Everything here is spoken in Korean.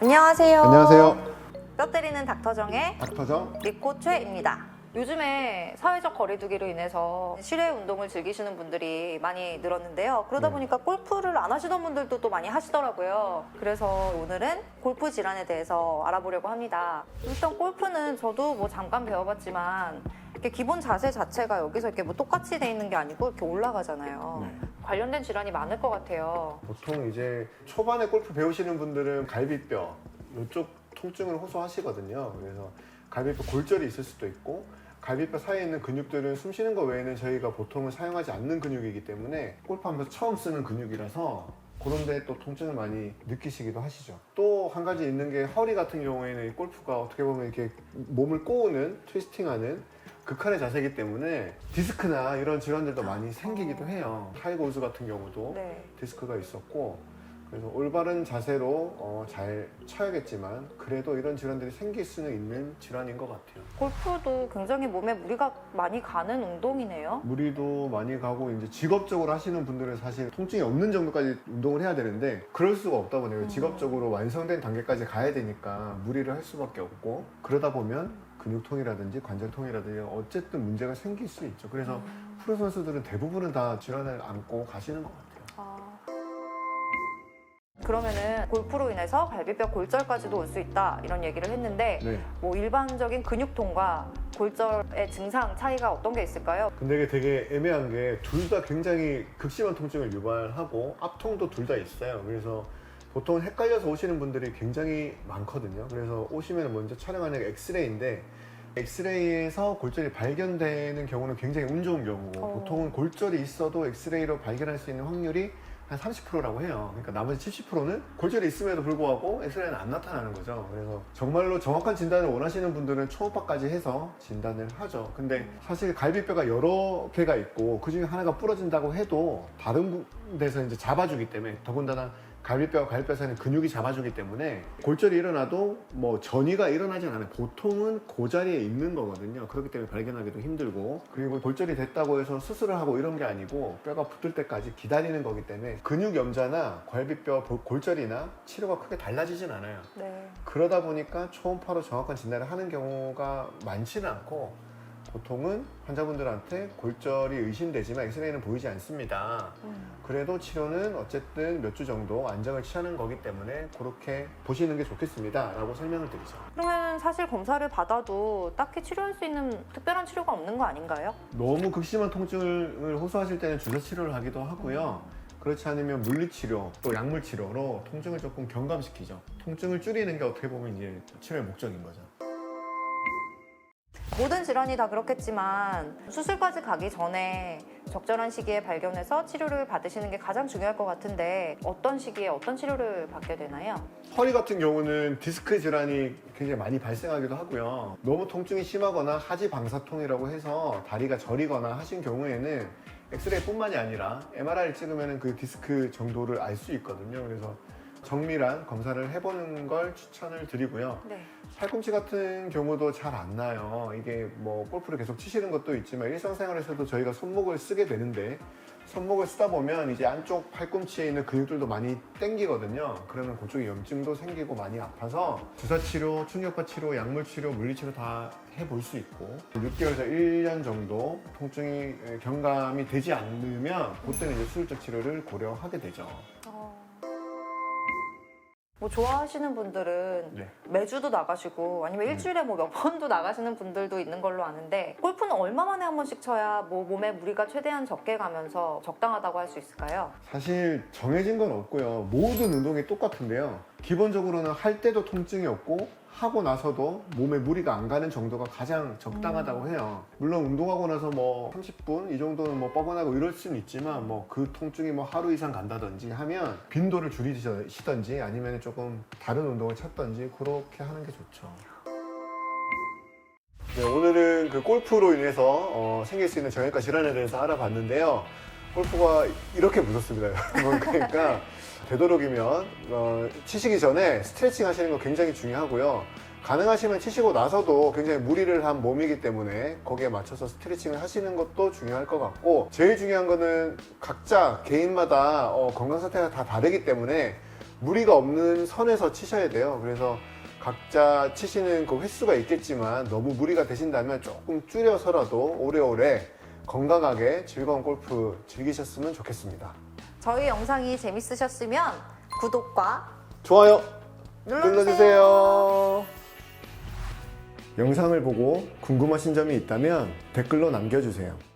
안녕하세요. 안녕하세요. 뼈 때리는 닥터정의 닥터정. 리코최입니다. 요즘에 사회적 거리두기로 인해서 실외 운동을 즐기시는 분들이 많이 늘었는데요. 그러다 네. 보니까 골프를 안 하시던 분들도 또 많이 하시더라고요. 그래서 오늘은 골프 질환에 대해서 알아보려고 합니다. 일단 골프는 저도 뭐 잠깐 배워봤지만 이렇게 기본 자세 자체가 여기서 이렇게 뭐 똑같이 돼 있는 게 아니고 이렇게 올라가잖아요. 네. 관련된 질환이 많을 것 같아요. 보통 이제 초반에 골프 배우시는 분들은 갈비뼈 이쪽 통증을 호소하시거든요. 그래서 갈비뼈 골절이 있을 수도 있고 갈비뼈 사이에 있는 근육들은 숨 쉬는 거 외에는 저희가 보통은 사용하지 않는 근육이기 때문에 골프하면서 처음 쓰는 근육이라서 그런 데 또 통증을 많이 느끼시기도 하시죠. 또 한 가지 있는 게 허리 같은 경우에는 이 골프가 어떻게 보면 이렇게 몸을 꼬우는 트위스팅하는 극한의 자세이기 때문에 디스크나 이런 질환들도 많이 생기기도 해요. 타이거 우즈 같은 경우도 네. 디스크가 있었고, 그래서 올바른 자세로 잘 쳐야겠지만 그래도 이런 질환들이 생길 수는 있는 질환인 것 같아요. 골프도 굉장히 몸에 무리가 많이 가는 운동이네요. 무리도 많이 가고 이제 직업적으로 하시는 분들은 사실 통증이 없는 정도까지 운동을 해야 되는데 그럴 수가 없다 보네요. 직업적으로 완성된 단계까지 가야 되니까 무리를 할 수밖에 없고, 그러다 보면 근육통이라든지 관절통이라든지 어쨌든 문제가 생길 수 있죠. 그래서 프로 선수들은 대부분은 다 질환을 안고 가시는 것 같아요. 그러면은 골프로 인해서 갈비뼈 골절까지도 올 수 있다 이런 얘기를 했는데 네. 뭐 일반적인 근육통과 골절의 증상 차이가 어떤 게 있을까요? 근데 이게 되게 애매한 게 둘 다 굉장히 극심한 통증을 유발하고 앞통도 둘 다 있어요. 그래서 보통 헷갈려서 오시는 분들이 굉장히 많거든요. 그래서 오시면 먼저 촬영하는 게 엑스레이인데, 엑스레이에서 골절이 발견되는 경우는 굉장히 운 좋은 경우고, 보통은 골절이 있어도 엑스레이로 발견할 수 있는 확률이 한 30%라고 해요. 그러니까 나머지 70%는 골절이 있음에도 불구하고 엑스레이는 안 나타나는 거죠. 그래서 정말로 정확한 진단을 원하시는 분들은 초음파까지 해서 진단을 하죠. 근데 사실 갈비뼈가 여러 개가 있고 그 중에 하나가 부러진다고 해도 다른 데서 이제 잡아주기 때문에, 더군다나 갈비뼈 사이는 근육이 잡아주기 때문에 골절이 일어나도 뭐 전이가 일어나진 않아요. 보통은 그 자리에 있는 거거든요. 그렇기 때문에 발견하기도 힘들고, 그리고 골절이 됐다고 해서 수술을 하고 이런 게 아니고 뼈가 붙을 때까지 기다리는 거기 때문에 근육 염자나 갈비뼈 골절이나 치료가 크게 달라지진 않아요. 네. 그러다 보니까 초음파로 정확한 진단을 하는 경우가 많지는 않고, 보통은 환자분들한테 골절이 의심되지만 엑스레이는 보이지 않습니다. 그래도 치료는 어쨌든 몇 주 정도 안정을 취하는 거기 때문에 그렇게 보시는 게 좋겠습니다 라고 설명을 드리죠. 그러면 사실 검사를 받아도 딱히 치료할 수 있는 특별한 치료가 없는 거 아닌가요? 너무 극심한 통증을 호소하실 때는 주사 치료를 하기도 하고요. 그렇지 않으면 물리치료 또 약물치료로 통증을 조금 경감시키죠. 통증을 줄이는 게 어떻게 보면 이제 치료의 목적인 거죠. 모든 질환이 다 그렇겠지만 수술까지 가기 전에 적절한 시기에 발견해서 치료를 받으시는 게 가장 중요할 것 같은데 어떤 시기에 어떤 치료를 받게 되나요? 허리 같은 경우는 디스크 질환이 굉장히 많이 발생하기도 하고요. 너무 통증이 심하거나 하지방사통이라고 해서 다리가 저리거나 하신 경우에는 엑스레이뿐만이 아니라 MRI를 찍으면 그 디스크 정도를 알 수 있거든요. 그래서 정밀한 검사를 해보는 걸 추천을 드리고요. 네. 팔꿈치 같은 경우도 잘 안 나요. 이게 뭐 골프를 계속 치시는 것도 있지만 일상생활에서도 저희가 손목을 쓰게 되는데, 손목을 쓰다 보면 이제 안쪽 팔꿈치에 있는 근육들도 많이 땡기거든요. 그러면 그쪽에 염증도 생기고 많이 아파서 주사 치료, 충격파 치료, 약물 치료, 물리 치료 다 해볼 수 있고, 6개월에서 1년 정도 통증이 경감이 되지 않으면 그때는 이제 수술적 치료를 고려하게 되죠. 뭐 좋아하시는 분들은 네. 매주도 나가시고 아니면 일주일에 뭐 몇 번도 나가시는 분들도 있는 걸로 아는데 골프는 얼마 만에 한 번씩 쳐야 뭐 몸에 무리가 최대한 적게 가면서 적당하다고 할 수 있을까요? 사실 정해진 건 없고요. 모든 운동이 똑같은데요. 기본적으로는 할 때도 통증이 없고 하고 나서도 몸에 무리가 안 가는 정도가 가장 적당하다고 해요. 물론 운동하고 나서 뭐 30분 이 정도는 뭐 뻐근하고 이럴 수는 있지만 뭐 그 통증이 뭐 하루 이상 간다든지 하면 빈도를 줄이시던지 아니면 조금 다른 운동을 찾던지 그렇게 하는 게 좋죠. 네, 오늘은 그 골프로 인해서 생길 수 있는 정형외과 질환에 대해서 알아봤는데요. 골프가 이렇게 무섭습니다, 여러분. 그러니까 되도록이면 치시기 전에 스트레칭 하시는 거 굉장히 중요하고요. 가능하시면 치시고 나서도 굉장히 무리를 한 몸이기 때문에 거기에 맞춰서 스트레칭을 하시는 것도 중요할 것 같고, 제일 중요한 거는 각자 개인마다 건강 상태가 다 다르기 때문에 무리가 없는 선에서 치셔야 돼요. 그래서 각자 치시는 그 횟수가 있겠지만 너무 무리가 되신다면 조금 줄여서라도 오래오래 건강하게 즐거운 골프 즐기셨으면 좋겠습니다. 저희 영상이 재밌으셨으면 구독과 좋아요 눌러주세요. 영상을 보고 궁금하신 점이 있다면 댓글로 남겨주세요.